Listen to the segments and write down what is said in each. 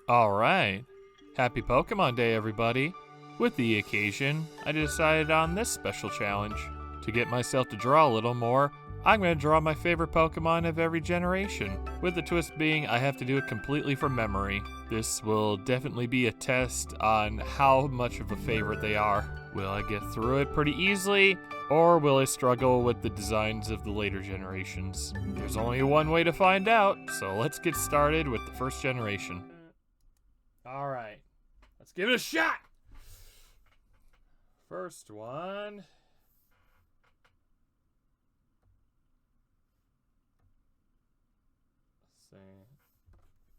Alright. Happy Pokemon Day, everybody. With the occasion, I decided on this special challenge. To get myself to draw a little more, I'm going to draw my favorite Pokemon of every generation, with the twist being I have to do it completely from memory. This will definitely be a test on how much of a favorite they are. Will I get through it pretty easily, or will I struggle with the designs of the later generations? There's only one way to find out, so let's get started with the first generation. Alright, let's give it a shot! First one.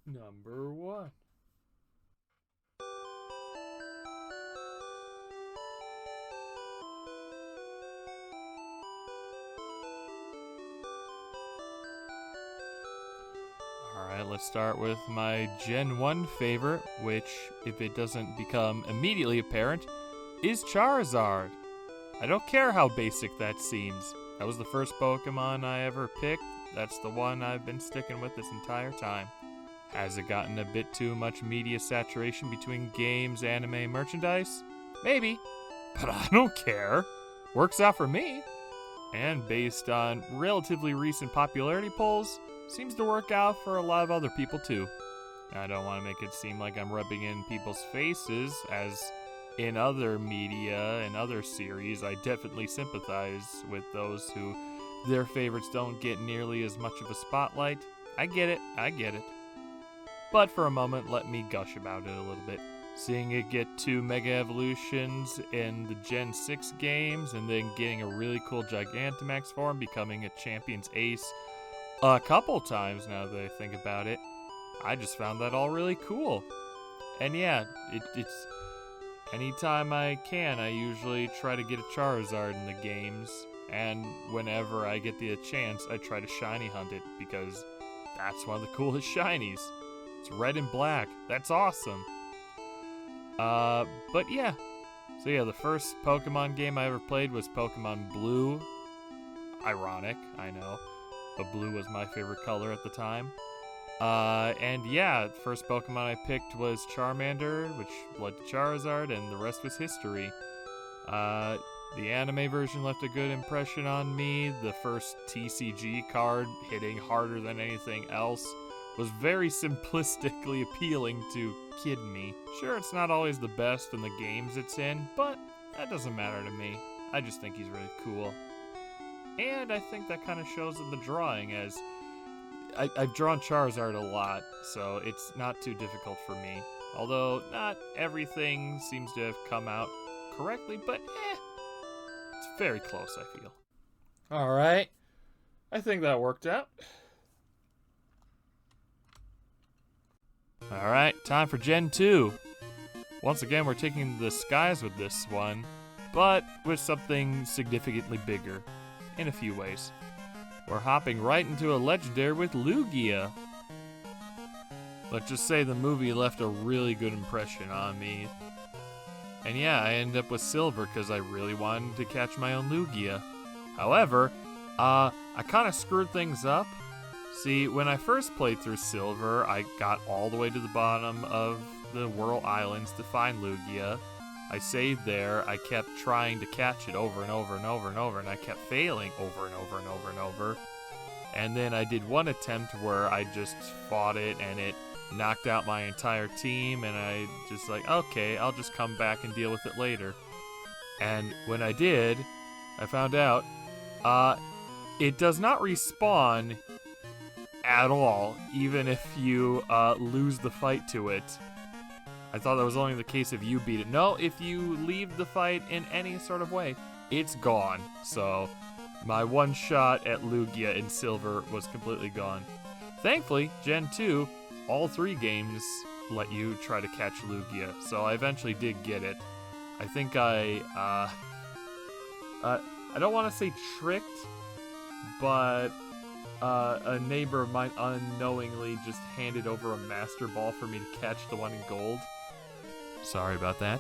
Number one. Alright, let's start with my Gen 1 favorite, which, if it doesn't become immediately apparent, is Charizard. I don't care how basic that seems. That was the first Pokemon I ever picked. That's the one I've been sticking with this entire time. Has it gotten a bit too much media saturation between games, anime, merchandise? Maybe, but I don't care. Works out for me. And based on relatively recent popularity polls, seems to work out for a lot of other people too. I don't want to make it seem like I'm rubbing in people's faces, as in other media and other series, I definitely sympathize with those who their favorites don't get nearly as much of a spotlight. I get it. But for a moment, let me gush about it a little bit. Seeing it get 2 Mega Evolutions in the Gen 6 games, and then getting a really cool Gigantamax form, becoming a Champion's Ace a couple times now that I think about it. I just found that all really cool. And yeah, it's anytime I can, I usually try to get a Charizard in the games. And whenever I get the chance, I try to shiny hunt it, because that's one of the coolest shinies. It's red and black. That's awesome. But yeah. So yeah, the first Pokemon game I ever played was Pokemon Blue. Ironic, I know. But blue was my favorite color at the time. And yeah, the first Pokemon I picked was Charmander, which led to Charizard, and the rest was history. The anime version left a good impression on me. The first TCG card, hitting harder than anything else, was very simplistically appealing to kid me. Sure, it's not always the best in the games it's in, but that doesn't matter to me. I just think he's really cool. And I think that kind of shows in the drawing, as I've drawn Charizard a lot, so it's not too difficult for me. Although, not everything seems to have come out correctly, but it's very close, I feel. Alright, I think that worked out. Alright, time for Gen 2. Once again, we're taking the skies with this one, but with something significantly bigger, in a few ways. We're hopping right into a legendary with Lugia. Let's just say the movie left a really good impression on me. And yeah, I ended up with Silver because I really wanted to catch my own Lugia. However, I kind of screwed things up. See, when I first played through Silver, I got all the way to the bottom of the Whirl Islands to find Lugia. I saved there, I kept trying to catch it over and over and over and over, and I kept failing over and over and over and over. And then I did one attempt where I just fought it, and it knocked out my entire team, and I just like, okay, I'll just come back and deal with it later. And when I did, I found out, it does not respawn at all, even if you lose the fight to it. I thought that was only the case if you beat it. No, if you leave the fight in any sort of way, it's gone. So my one shot at Lugia in Silver was completely gone. Thankfully, Gen 2, all 3 games let you try to catch Lugia, so I eventually did get it. I think I don't want to say tricked, but a neighbor of mine unknowingly just handed over a Master Ball for me to catch the one in gold. Sorry about that.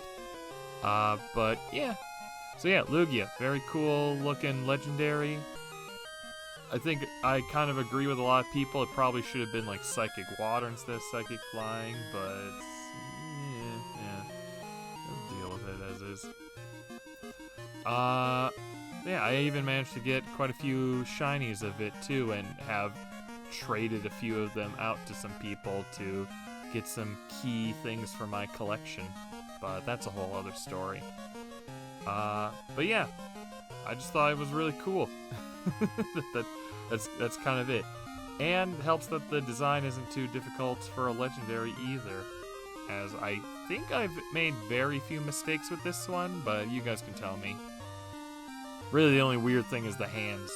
But yeah. So yeah, Lugia, very cool looking legendary. I think I kind of agree with a lot of people. It probably should have been like Psychic Water instead of Psychic Flying, but yeah. I'll deal with it as is. Yeah, I even managed to get quite a few shinies of it too, and have traded a few of them out to some people to get some key things for my collection. But that's a whole other story. But yeah, I just thought it was really cool. That's kind of it. And helps that the design isn't too difficult for a legendary either, as I think I've made very few mistakes with this one, but you guys can tell me. Really, the only weird thing is the hands.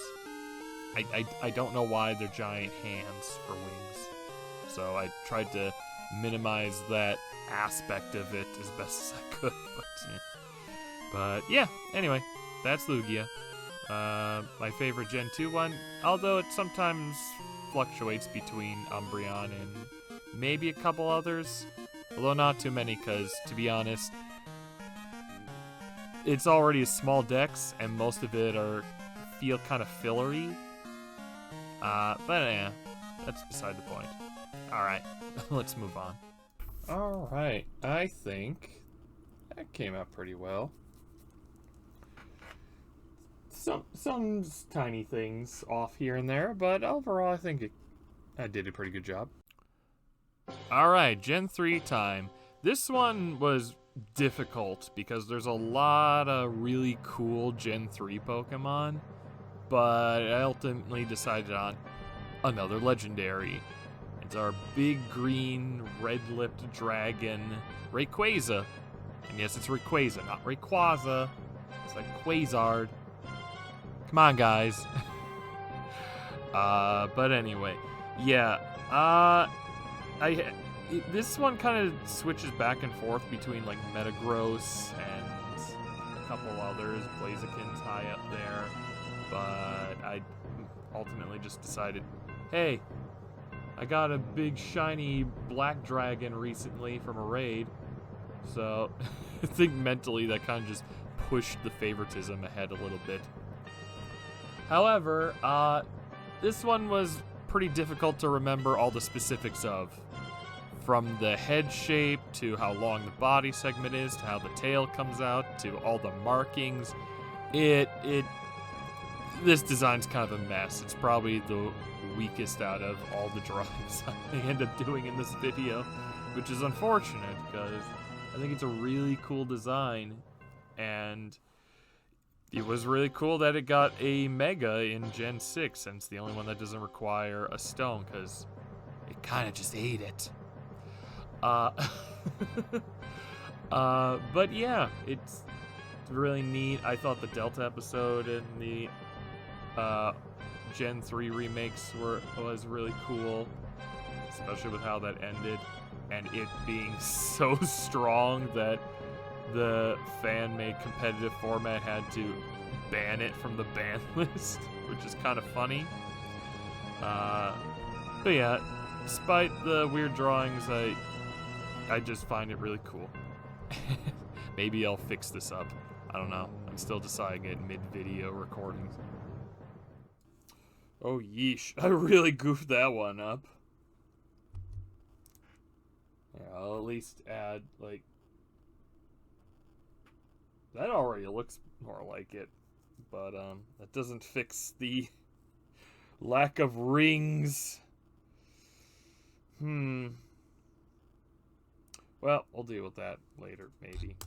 I don't know why they're giant hands for wings, so I tried to minimize that aspect of it as best as I could, but yeah, anyway, that's Lugia. My favorite Gen 2 one, although it sometimes fluctuates between Umbreon and maybe a couple others, although not too many, because, to be honest, it's already a small dex, and most of it feel kind of fillery. But yeah, that's beside the point. Alright, let's move on. Alright, I think that came out pretty well. Some tiny things off here and there, but overall I think I did a pretty good job. Alright, Gen 3 time. This one was difficult because there's a lot of really cool Gen 3 Pokemon, but I ultimately decided on another legendary. It's our big green red-lipped dragon, Rayquaza. And yes, it's Rayquaza, not Rayquaza. It's like Quasard. Come on, guys. But anyway, yeah. This one kind of switches back and forth between like Metagross and a couple others. Blaziken's high up there, but I ultimately just decided, hey, I got a big shiny black dragon recently from a raid, so I think mentally that kind of just pushed the favoritism ahead a little bit. However, this one was pretty difficult to remember all the specifics of. From the head shape, to how long the body segment is, to how the tail comes out, to all the markings. This design's kind of a mess. It's probably the weakest out of all the drawings I end up doing in this video, which is unfortunate, because I think it's a really cool design, and it was really cool that it got a Mega in Gen 6, and it's the only one that doesn't require a stone, because it kind of just ate it. But yeah, it's really neat. I thought the Delta episode and the Gen 3 remakes was really cool, especially with how that ended, and it being so strong that the fan-made competitive format had to ban it from the ban list, which is kind of funny. But yeah, despite the weird drawings, I just find it really cool. Maybe I'll fix this up. I don't know. I'm still deciding it mid-video recordings. Oh, yeesh. I really goofed that one up. Yeah, I'll at least add, like... That already looks more like it. But, that doesn't fix the lack of rings. Well, we'll deal with that later, maybe.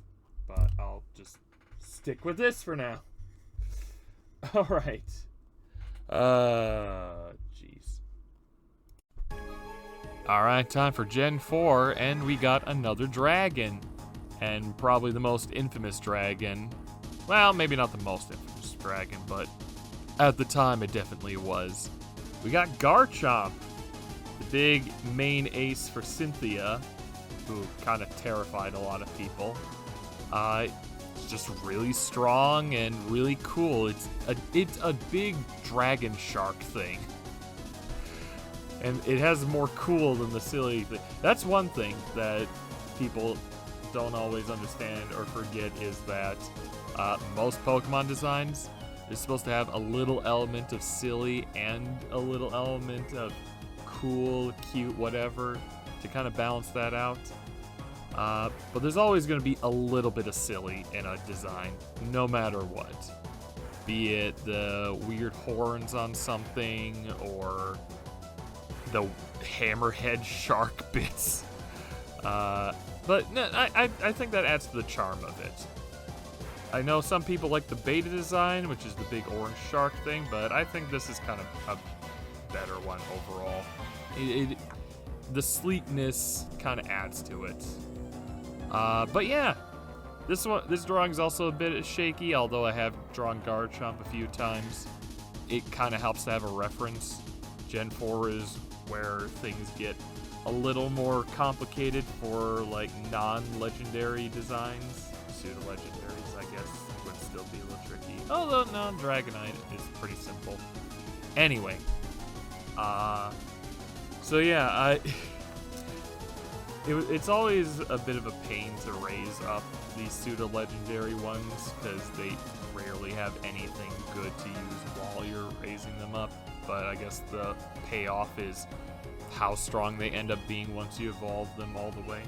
But I'll just stick with this for now. Alright. Jeez. Alright, time for Gen 4, and we got another dragon. And probably the most infamous dragon. Well, maybe not the most infamous dragon, but at the time it definitely was. We got Garchomp, the big main ace for Cynthia, who kind of terrified a lot of people. It's just really strong and really cool. It's a big dragon shark thing. And it has more cool than the silly thing. That's one thing that people don't always understand or forget, is that most Pokemon designs, is supposed to have a little element of silly and a little element of cool, cute, whatever, to kind of balance that out. But there's always going to be a little bit of silly in a design, no matter what. Be it the weird horns on something, or the hammerhead shark bits. But no, I think that adds to the charm of it. I know some people like the beta design, which is the big orange shark thing, but I think this is kind of a better one overall. The sleekness kind of adds to it. But yeah, this drawing is also a bit shaky, although I have drawn Garchomp a few times. It kind of helps to have a reference. Gen 4 is where things get a little more complicated for like non-legendary designs. Pseudo-legendaries, I guess, would still be a little tricky. Although, no, Dragonite is pretty simple. Anyway, so yeah, it's always a bit of a pain to raise up these pseudo-legendary ones, because they rarely have anything good to use while you're raising them up. But I guess the payoff is how strong they end up being once you evolve them all the way.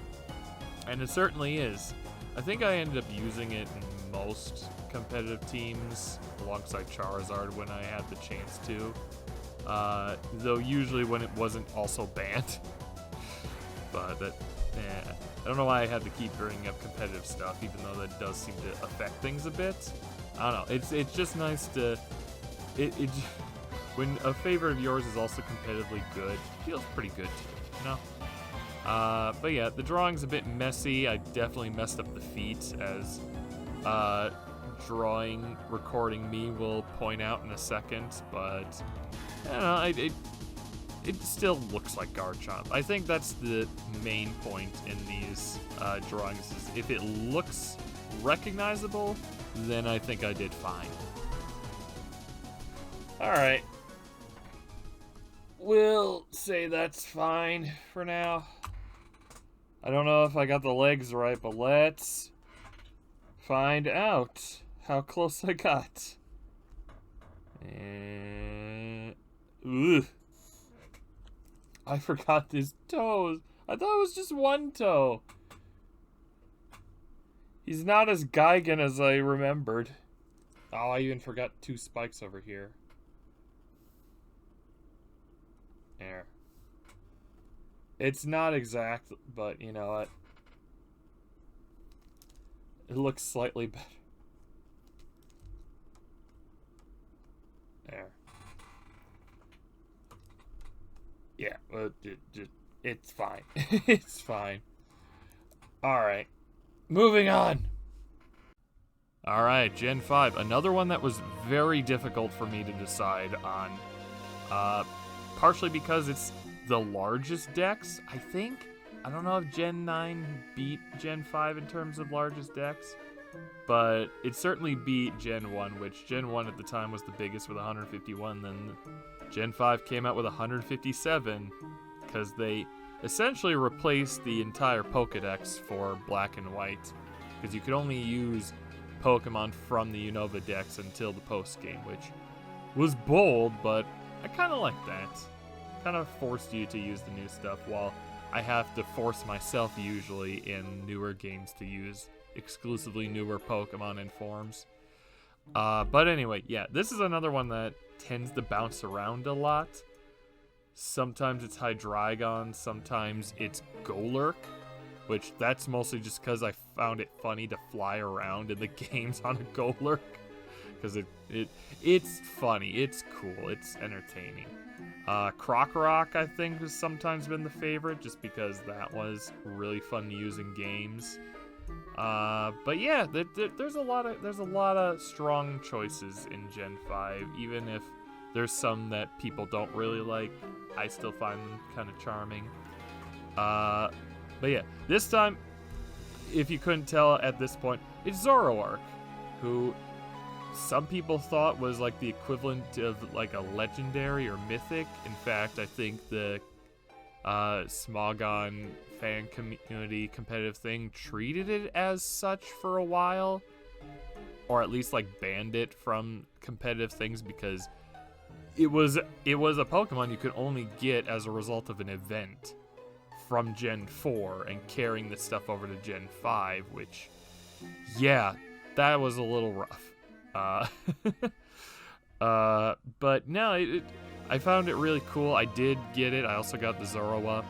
And it certainly is. I think I ended up using it in most competitive teams alongside Charizard when I had the chance to. Though usually when it wasn't also banned. But I don't know why I had to keep bringing up competitive stuff, even though that does seem to affect things a bit. I don't know. It's just nice to when a favorite of yours is also competitively good, it feels pretty good too, you know? But yeah, the drawing's a bit messy. I definitely messed up the feet, as recording me will point out in a second, but I don't know, it still looks like Garchomp. I think that's the main point in these drawings, is if it looks recognizable, then I think I did fine. Alright. We'll say that's fine for now. I don't know if I got the legs right, but let's find out how close I got. And I forgot his toes. I thought it was just one toe. He's not as Gigan as I remembered. Oh, I even forgot 2 spikes over here. There. It's not exact, but you know what? It looks slightly better. There. Yeah, it's fine. It's fine. Alright. Moving on. Alright, Gen 5. Another one that was very difficult for me to decide on. Partially because it's the largest dex, I think. I don't know if Gen 9 beat Gen 5 in terms of largest dex, but it certainly beat Gen 1, which Gen 1 at the time was the biggest with 151, then Gen 5 came out with 157, because they essentially replaced the entire Pokedex for Black and White, because you could only use Pokemon from the Unova Dex until the post-game, which was bold, but I kind of like that. Kind of forced you to use the new stuff, while I have to force myself usually in newer games to use exclusively newer Pokemon and forms. But anyway, yeah, this is another one that tends to bounce around a lot. Sometimes it's Hydreigon, sometimes it's Golurk, which that's mostly just because I found it funny to fly around in the games on a Golurk. Because it's funny, it's cool, it's entertaining. Crocorock, I think, has sometimes been the favorite, just because that was really fun to use in games. But yeah, there's a lot of strong choices in Gen 5, even if there's some that people don't really like. I still find them kind of charming. But yeah, this time, if you couldn't tell at this point, it's Zoroark, who some people thought was like the equivalent of like a legendary or mythic. In fact, I think the Smogon fan community competitive thing treated it as such for a while. or at least like banned it from competitive things because it was a Pokemon you could only get as a result of an event from Gen 4 and carrying the stuff over to Gen 5, which, yeah, that was a little rough. But no, I found it really cool. I did get it. I also got the Zoroark.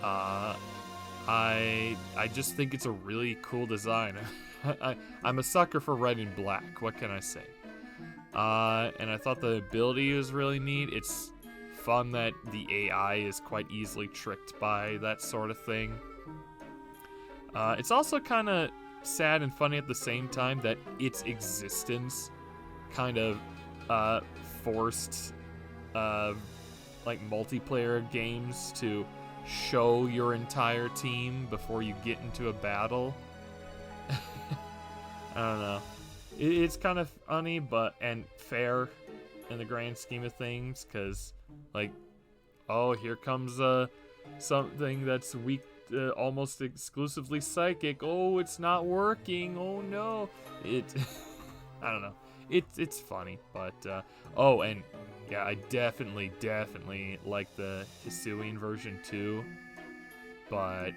I just think it's a really cool design. I'm a sucker for red and black. What can I say? And I thought the ability was really neat. It's fun that the AI is quite easily tricked by that sort of thing. It's also kind of sad and funny at the same time that its existence kind of forced like multiplayer games to show your entire team before you get into a battle. I don't know. It's kind of funny, and fair in the grand scheme of things, because, like, oh, here comes something that's weak, almost exclusively psychic. Oh, it's not working. Oh no. I don't know. It's funny, but oh, and yeah, I definitely like the Hisuian version too, but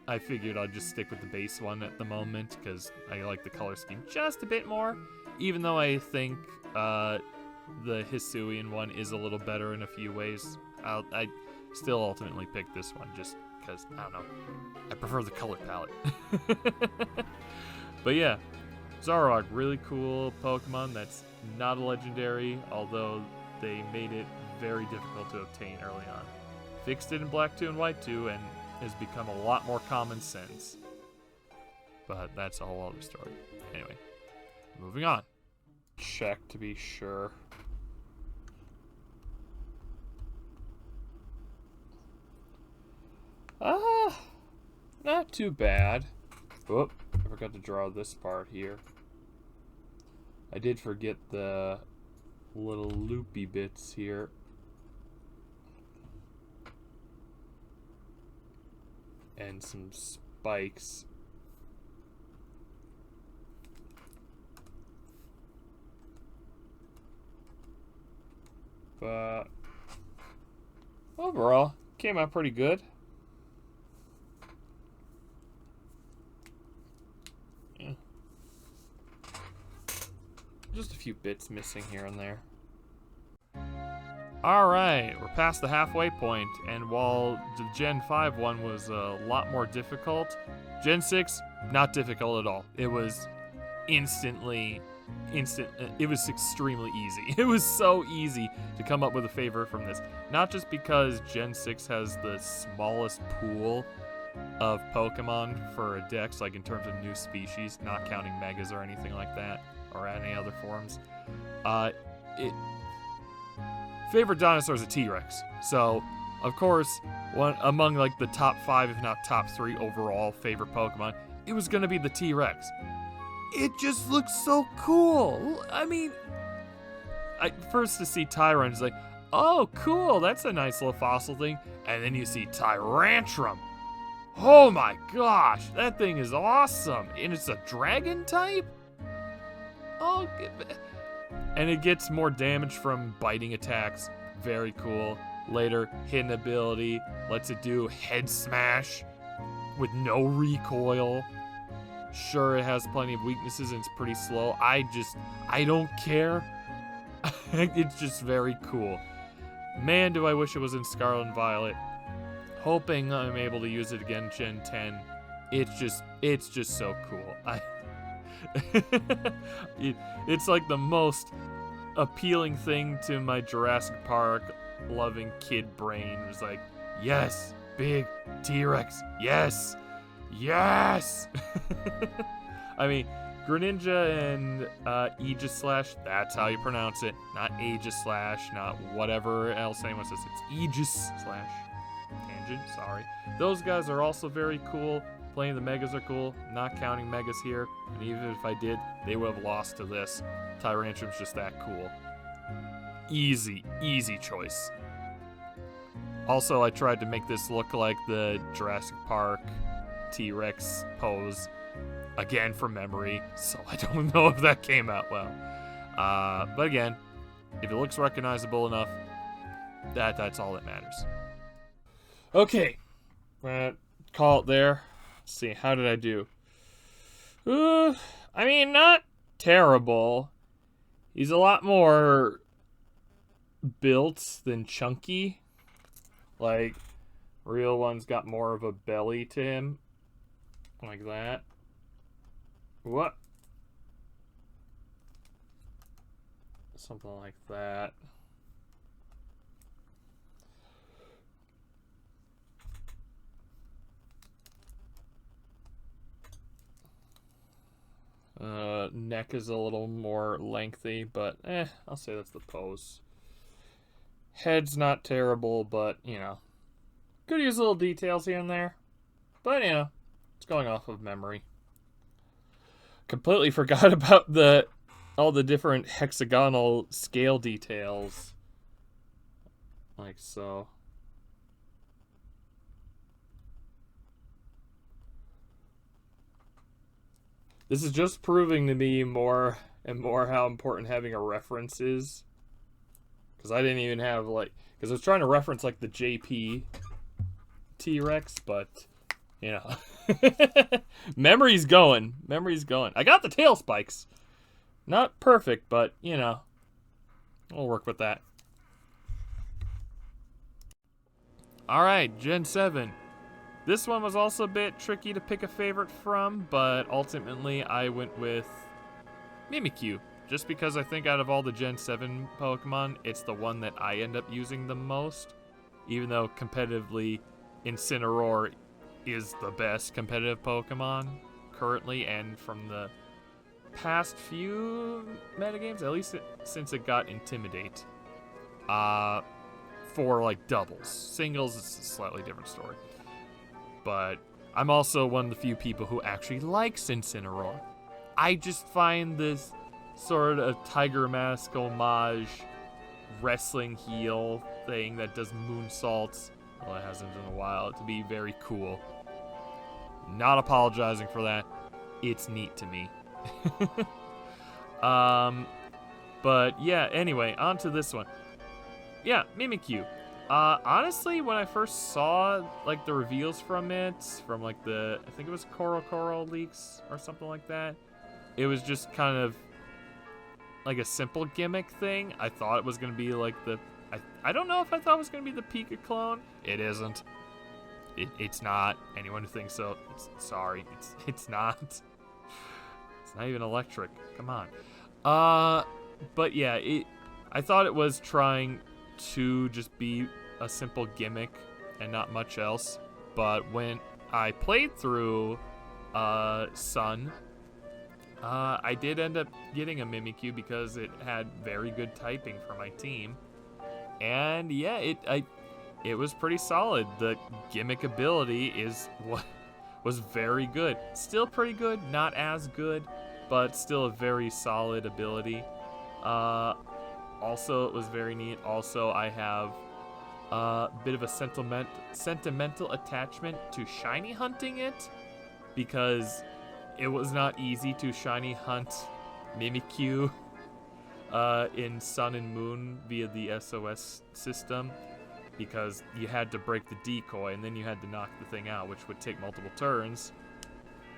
I figured I'd just stick with the base one at the moment because I like the color scheme just a bit more, even though I think the Hisuian one is a little better in a few ways. I still ultimately pick this one just because, I don't know, I prefer the color palette. But yeah, Zoroark, really cool Pokemon that's not a legendary, although they made it very difficult to obtain early on. Fixed it in Black 2 and White 2, and has become a lot more common since. But that's a whole other story. Anyway, moving on. Check to be sure. Not too bad. Whoop, I forgot to draw this part here. I did forget the little loopy bits here. And some spikes. But overall, came out pretty good. Yeah. Just a few bits missing here and there. Alright, we're past the halfway point, and while the Gen 5 one was a lot more difficult, Gen 6, not difficult at all. It was it was extremely easy. It was so easy to come up with a favorite from this. Not just because Gen 6 has the smallest pool of Pokemon for a dex, like in terms of new species, not counting Megas or anything like that, or any other forms. Favorite dinosaur is a T-Rex. So, of course, one among like the top 5, if not top 3 overall favorite Pokemon, it was gonna be the T-Rex. It just looks so cool. I mean, first to see Tyrant is like, oh, cool, that's a nice little fossil thing. And then you see Tyrantrum. Oh my gosh, that thing is awesome. And it's a dragon type? Oh, and it gets more damage from biting attacks. Very cool. Later, hidden ability lets it do head smash with no recoil. Sure, it has plenty of weaknesses and it's pretty slow. I don't care. It's just very cool. Man, do I wish it was in Scarlet and Violet. Hoping I'm able to use it again Gen 10. It's just so cool. It's like the most appealing thing to my Jurassic Park loving kid brain. It was like, yes, big T-Rex, yes. I mean, Greninja and Aegislash, that's how you pronounce it. Not Aegislash, not whatever else anyone says. It's Aegislash. Tangent, sorry. Those guys are also very cool. Playing the Megas are cool, not counting Megas here, and even if I did, they would have lost to this. Tyrantrum's just that cool. Easy choice. Also, I tried to make this look like the Jurassic Park T-Rex pose, again from memory, so I don't know if that came out well. But again, if it looks recognizable enough, that's all that matters. Okay, call it there. Let's see, how did I do? I mean, not terrible. He's a lot more built than chunky. Like, real one's got more of a belly to him. Like that. What? Something like that. Neck is a little more lengthy, but I'll say that's the pose. Head's not terrible, but, you know, could use little details here and there. But, you know, it's going off of memory. Completely forgot about all the different hexagonal scale details. Like so. This is just proving to me more and more how important having a reference is. Because I didn't even have, like... Because I was trying to reference, like, the JP T-Rex, but, you know. Memory's going. Memory's going. I got the tail spikes. Not perfect, but, you know. We'll work with that. Alright, Gen 7. This one was also a bit tricky to pick a favorite from, but ultimately I went with Mimikyu. Just because I think out of all the Gen 7 Pokemon, it's the one that I end up using the most. Even though competitively, Incineroar is the best competitive Pokemon currently, and from the past few metagames, at least since it got Intimidate. For like doubles. Singles, it's a slightly different story. But I'm also one of the few people who actually likes Incineroar. I just find this sort of Tiger Mask homage wrestling heel thing that does moonsaults, well, it hasn't in a while, to be very cool. Not apologizing for that. It's neat to me. But yeah, anyway, on to this one. Yeah, Mimikyu. Honestly, when I first saw, like, the reveals from it, from, like, I think it was Coral leaks or something like that, it was just kind of, like, a simple gimmick thing. I thought it was going to be, like, I don't know if I thought it was going to be the Pika clone. It isn't. It's not. Anyone who thinks so, sorry. It's not. It's not even electric. Come on. But yeah, I thought it was trying to just be a simple gimmick and not much else. But when I played through Sun, I did end up getting a Mimikyu because it had very good typing for my team. And yeah, it was pretty solid. The gimmick ability was very good. Still pretty good, not as good, but still a very solid ability. Also, it was very neat. Also, I have a bit of a sentimental attachment to shiny hunting it, because it was not easy to shiny hunt Mimikyu in Sun and Moon via the SOS system, because you had to break the decoy and then you had to knock the thing out, which would take multiple turns,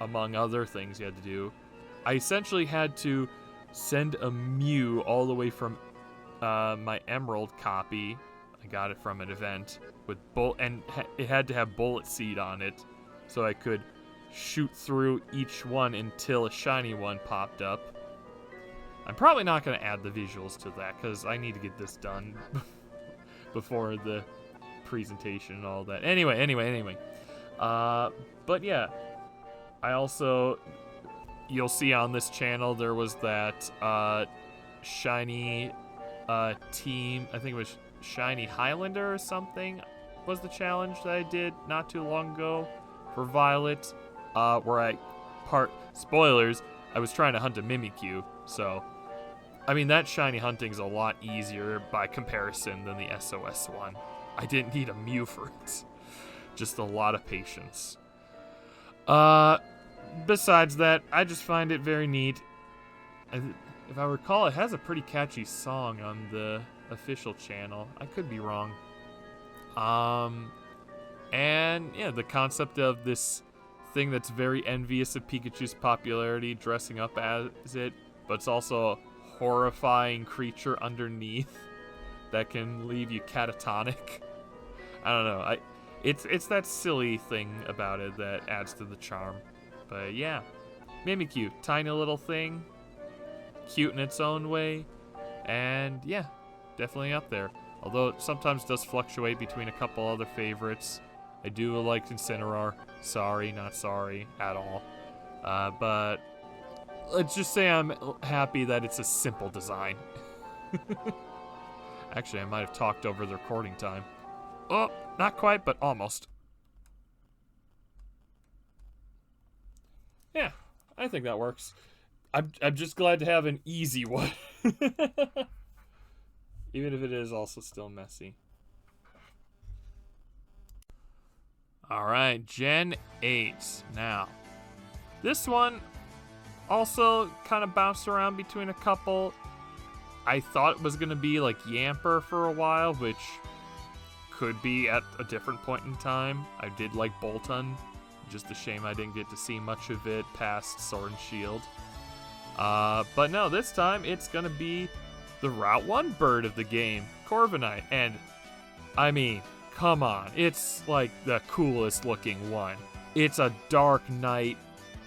among other things you had to do. I essentially had to send a Mew all the way from my Emerald copy. I got it from an event with and it had to have Bullet Seed on it, so I could shoot through each one until a shiny one popped up. I'm probably not going to add the visuals to that because I need to get this done before the presentation and all that. Anyway. But yeah, I also, you'll see on this channel, there was that shiny team, I think it was Shiny Highlander or something, was the challenge that I did not too long ago for Violet, where spoilers, I was trying to hunt a Mimikyu, so, I mean, that shiny hunting's a lot easier by comparison than the SOS one. I didn't need a Mew for it. Just a lot of patience. But besides that, I just find it very neat. If I recall, it has a pretty catchy song on the official channel. I could be wrong. And yeah, the concept of this thing that's very envious of Pikachu's popularity, dressing up as it, but it's also a horrifying creature underneath that can leave you catatonic. I don't know. It's that silly thing about it that adds to the charm. But yeah, Mimikyu, tiny little thing, cute in its own way, and yeah, definitely up there. Although it sometimes does fluctuate between a couple other favorites. I do like Incineroar. Sorry, not sorry at all. But let's just say I'm happy that it's a simple design. Actually, I might have talked over the recording time. Oh, not quite, but almost. Yeah, I think that works. I'm just glad to have an easy one. Even if it is also still messy. Alright, Gen 8. Now, this one also kind of bounced around between a couple. I thought it was going to be like Yamper for a while, which could be at a different point in time. I did like Boltund. Just a shame I didn't get to see much of it past Sword and Shield. But no, this time it's going to be the Route 1 bird of the game, Corviknight. And, I mean, come on. It's like the coolest looking one. It's a Dark Knight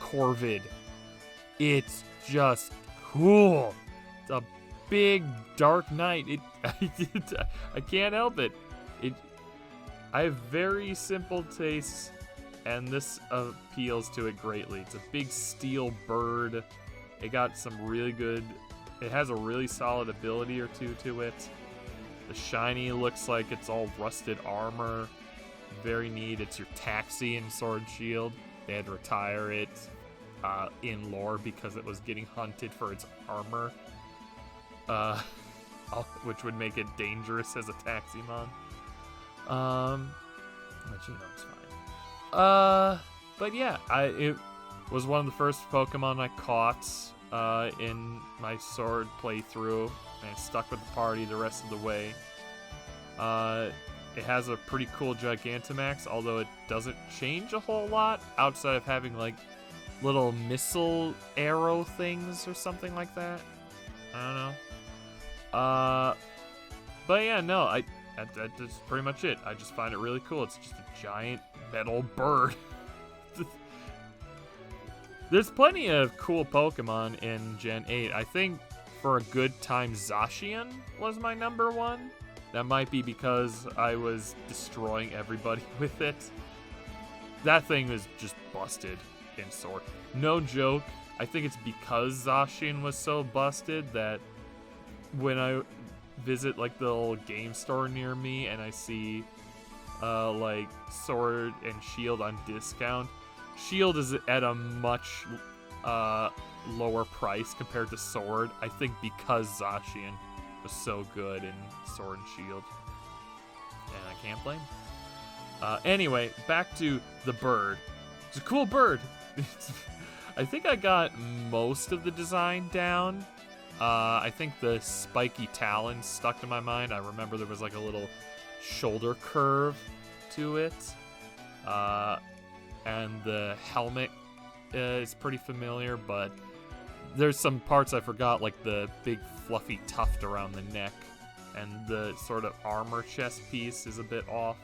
Corvid. It's just cool. It's a big Dark Knight. I can't help it. I have very simple tastes, and this appeals to it greatly. It's a big steel bird. It got some really good... It has a really solid ability or two to it. The shiny looks like it's all rusted armor. Very neat. It's your taxi in Sword and Shield. They had to retire it in lore because it was getting hunted for its armor. Which would make it dangerous as a Taximon. But you know, it's fine. But yeah, it was one of the first Pokemon I caught in my Sword playthrough, and it stuck with the party the rest of the way. It has a pretty cool Gigantamax, although it doesn't change a whole lot outside of having like little missile arrow things or something like that. I don't know. But yeah, no, that's pretty much it. I just find it really cool. It's just a giant metal bird. There's plenty of cool Pokemon in Gen 8. I think for a good time, Zacian was my number one. That might be because I was destroying everybody with it. That thing was just busted in Sword. No joke. I think it's because Zacian was so busted that when I visit like the old game store near me and I see like Sword and Shield on discount, Shield is at a much lower price compared to Sword, I think because Zacian was so good in Sword and Shield. And I can't blame him. Anyway, back to the bird. It's a cool bird. I think I got most of the design down. I think the spiky talons stuck to my mind. I remember there was like a little shoulder curve to it. And the helmet is pretty familiar, but there's some parts I forgot, like the big fluffy tuft around the neck, and the sort of armor chest piece is a bit off.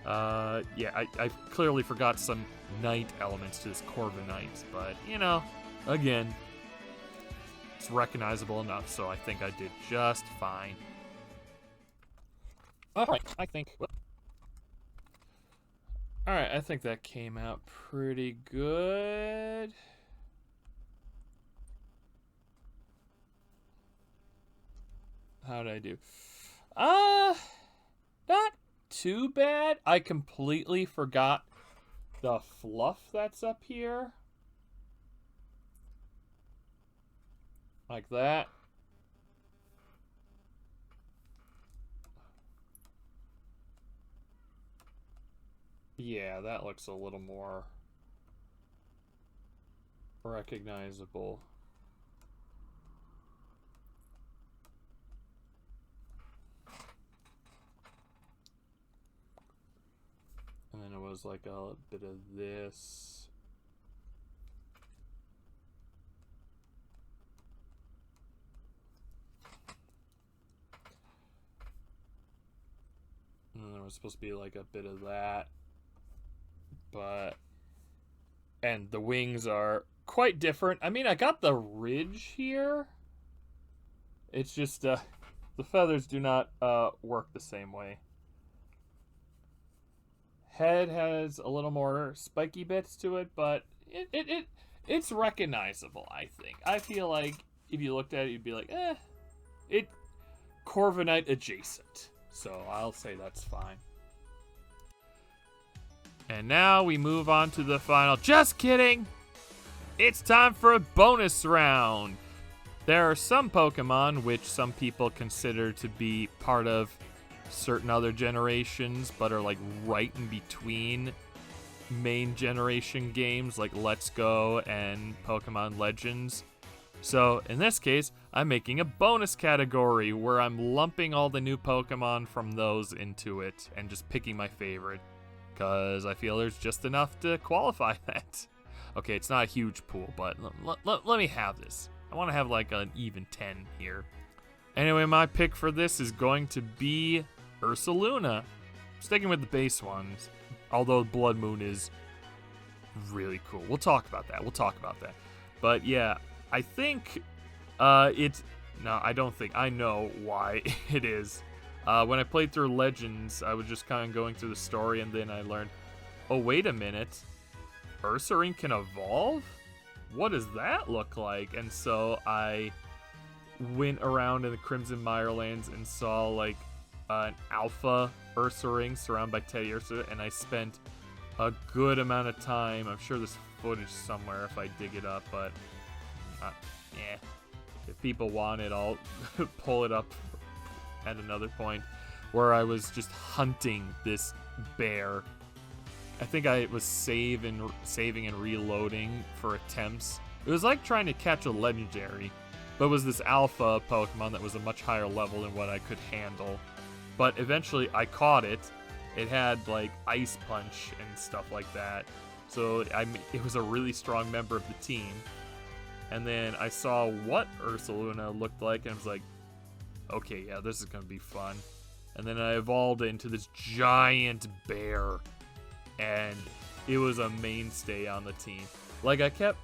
Yeah, I clearly forgot some knight elements to this Corviknight, but, you know, again, it's recognizable enough, so I think I did just fine. Alright, I think... Alright, I think that came out pretty good. How did I do? Not too bad. I completely forgot the fluff that's up here. Like that. Yeah, that looks a little more recognizable. And then it was like a bit of this. And then there was supposed to be like a bit of that. But... And the wings are quite different. I mean, I got the ridge here. It's just, the feathers do not work the same way. Head has a little more spiky bits to it, but it's recognizable, I think. I feel like if you looked at it, you'd be like, it Corviknight adjacent. So I'll say that's fine. And now we move on to the final. Just kidding! It's time for a bonus round. There are some Pokemon which some people consider to be part of certain other generations, but are like right in between main generation games like Let's Go and Pokemon Legends. So in this case, I'm making a bonus category where I'm lumping all the new Pokemon from those into it and just picking my favorite, because I feel there's just enough to qualify that. Okay, it's not a huge pool, but let me have this. I want to have like an even 10 here. Anyway, my pick for this is going to be Ursaluna. Sticking with the base ones, although Blood Moon is really cool. We'll talk about that. But yeah, I think it's... No, I don't think. I know why it is. When I played through Legends, I was just kind of going through the story, and then I learned, oh, wait a minute. Ursaring can evolve? What does that look like? And so I went around in the Crimson Mirelands and saw like an alpha Ursaring surrounded by Teddy Ursa, and I spent a good amount of time. I'm sure there's footage somewhere if I dig it up, but if people want it, I'll pull it up at another point, where I was just hunting this bear. I think I was saving and reloading for attempts. It was like trying to catch a legendary, but it was this alpha Pokemon that was a much higher level than what I could handle. But eventually I caught it. It had like Ice Punch and stuff like that. So it was a really strong member of the team. And then I saw what Ursaluna looked like, and I was like, okay, yeah, this is gonna be fun. And then I evolved into this giant bear, and it was a mainstay on the team. Like, I kept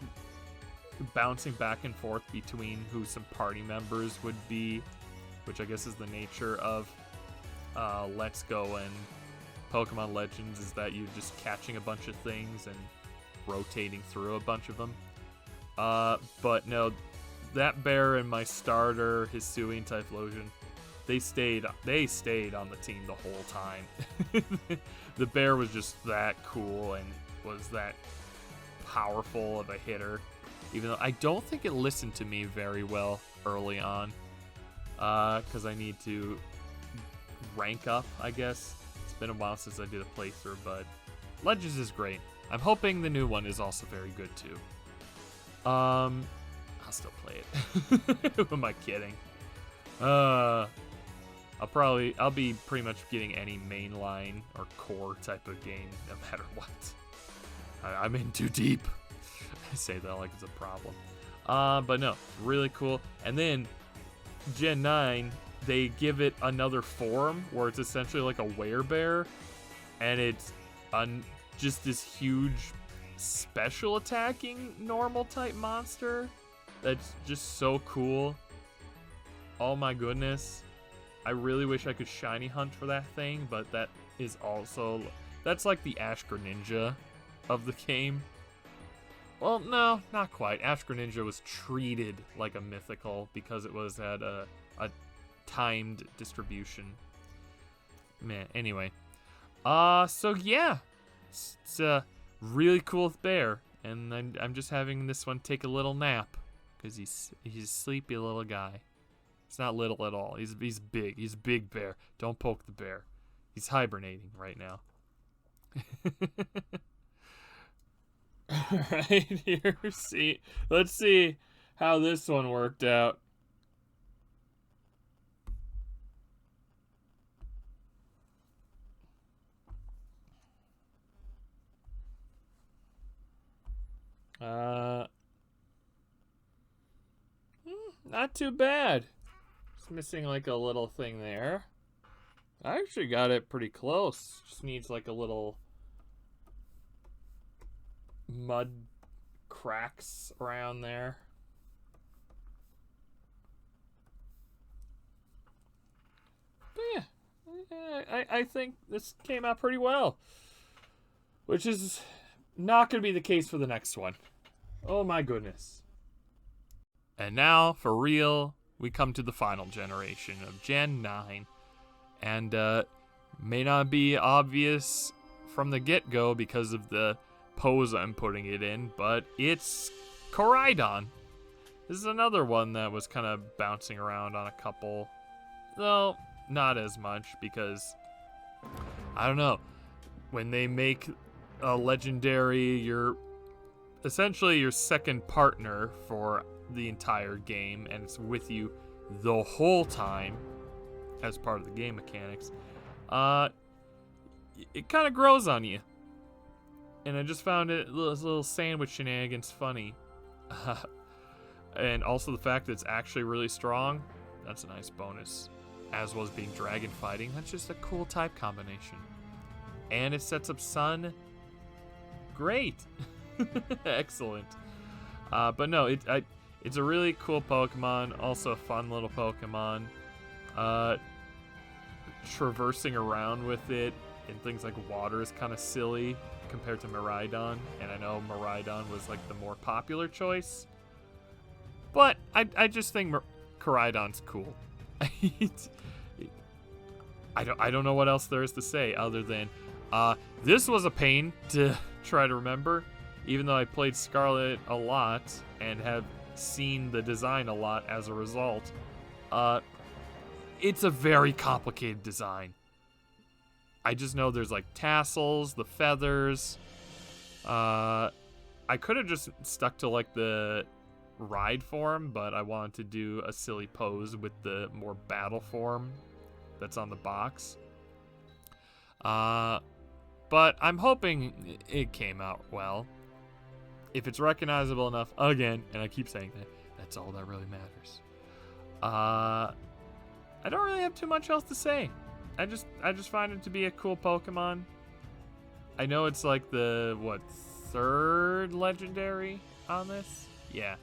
bouncing back and forth between who some party members would be, which I guess is the nature of Let's Go and Pokemon Legends, is that you're just catching a bunch of things and rotating through a bunch of them. But no, that bear and my starter, Hisui and Typhlosion, they stayed on the team the whole time. The bear was just that cool and was that powerful of a hitter, even though I don't think it listened to me very well early on, because I need to rank up, I guess. It's been a while since I did a playthrough, but Legends is great. I'm hoping the new one is also very good too. I'll still play it. Who am I kidding? I'll be pretty much getting any mainline or core type of game, no matter what. I'm in too deep. I say that like it's a problem. But no, really cool. And then Gen 9, they give it another form where it's essentially like a werebear, and it's just this huge special attacking normal type monster that's just so cool. Oh my goodness. I really wish I could shiny hunt for that thing, but that is also... That's like the Ash Greninja of the game. Well, no, not quite. Ash Greninja was treated like a mythical because it was at a timed distribution. Man, anyway. So yeah. It's a really cool bear, and I'm just having this one take a little nap because he's a sleepy little guy. It's not little at all. He's big. He's a big bear. Don't poke the bear. He's hibernating right now. right here. Let's see how this one worked out. Not too bad. Just missing like a little thing there. I actually got it pretty close. Just needs like a little mud cracks around there. But yeah, I think this came out pretty well. Which is not going to be the case for the next one. Oh my goodness. And now, for real, we come to the final generation of Gen 9. And may not be obvious from the get-go because of the pose I'm putting it in, but it's Koraidon. This is another one that was kind of bouncing around on a couple, though not as much because, I don't know, when they make a legendary, essentially your second partner for the entire game, and it's with you the whole time as part of the game mechanics, it kind of grows on you. And I just found it little sandwich shenanigans funny. And also the fact that it's actually really strong, that's a nice bonus. As was being dragon fighting, that's just a cool type combination. And it sets up Sun. Great. Excellent. But no, it's a really cool Pokemon, also a fun little Pokemon. Traversing around with it in things like water is kind of silly compared to Miraidon, and I know Miraidon was like the more popular choice, but I just think Koraidon's cool. I don't know what else there is to say other than this was a pain to try to remember, even though I played Scarlet a lot and have seen the design a lot as a result. It's a very complicated design. I just know there's like tassels, the feathers. I could have just stuck to like the ride form, but I wanted to do a silly pose with the more battle form that's on the box. But I'm hoping it came out well. If it's recognizable enough, again, and I keep saying that, that's all that really matters. I don't really have too much else to say. I just find it to be a cool Pokemon. I know it's like the, third legendary on this? Yeah.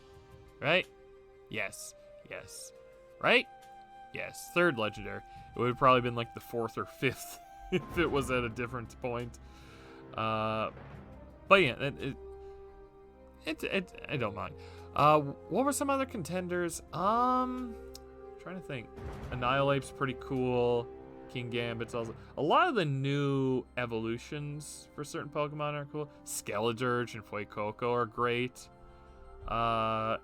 Right? Yes. Right? Yes, third legendary. It would have probably been like the fourth or fifth if it was at a different point. But yeah, I don't mind. What were some other contenders? Trying to think. Annihilape's pretty cool. King Gambit's also. A lot of the new evolutions for certain Pokemon are cool. Skeledirge and Fuecoco are great. I'm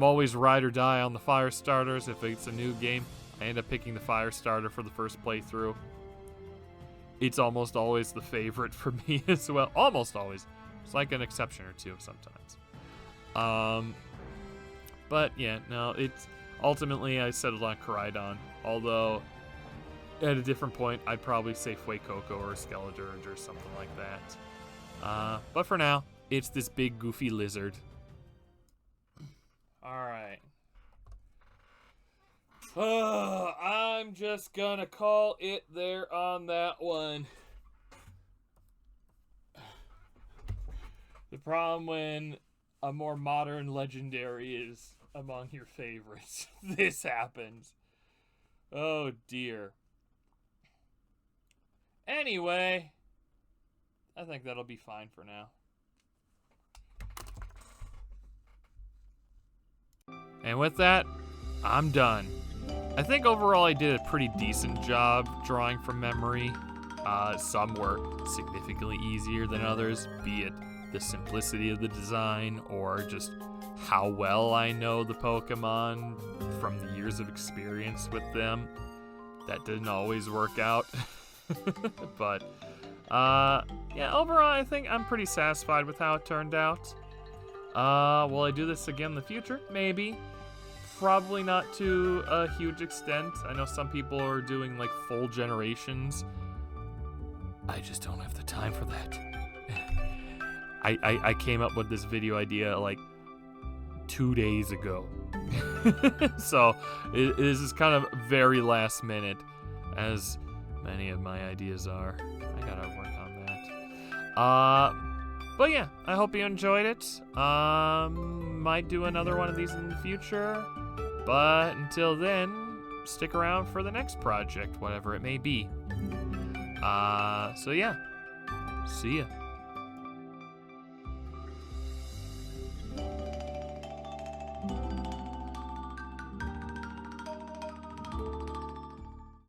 always ride or die on the fire starters. If it's a new game, I end up picking the fire starter for the first playthrough. It's almost always the favorite for me as well. Almost always. It's like an exception or two sometimes. But yeah, no, it's ultimately I settled on Koraidon. Although at a different point, I'd probably say Fuecoco or Skeledirge or something like that. But for now, it's this big goofy lizard. Alright. I'm just gonna call it there on that one. The problem when a more modern legendary is among your favorites, this happens. Oh dear. Anyway, I think that'll be fine for now. And with that, I'm done. I think overall I did a pretty decent job drawing from memory. Some were significantly easier than others, be it the simplicity of the design or just how well I know the Pokemon from the years of experience with them. That didn't always work out. But, yeah, yeah, overall, I think I'm pretty satisfied with how it turned out. Will I do this again in the future? Maybe. Probably not to a huge extent. I know some people are doing like full generations. I just don't have the time for that. I came up with this video idea like 2 days ago. So this is kind of very last minute, as many of my ideas are. I gotta work on that. But yeah, I hope you enjoyed it. Might do another one of these in the future. But until then, stick around for the next project, whatever it may be. So yeah, see ya.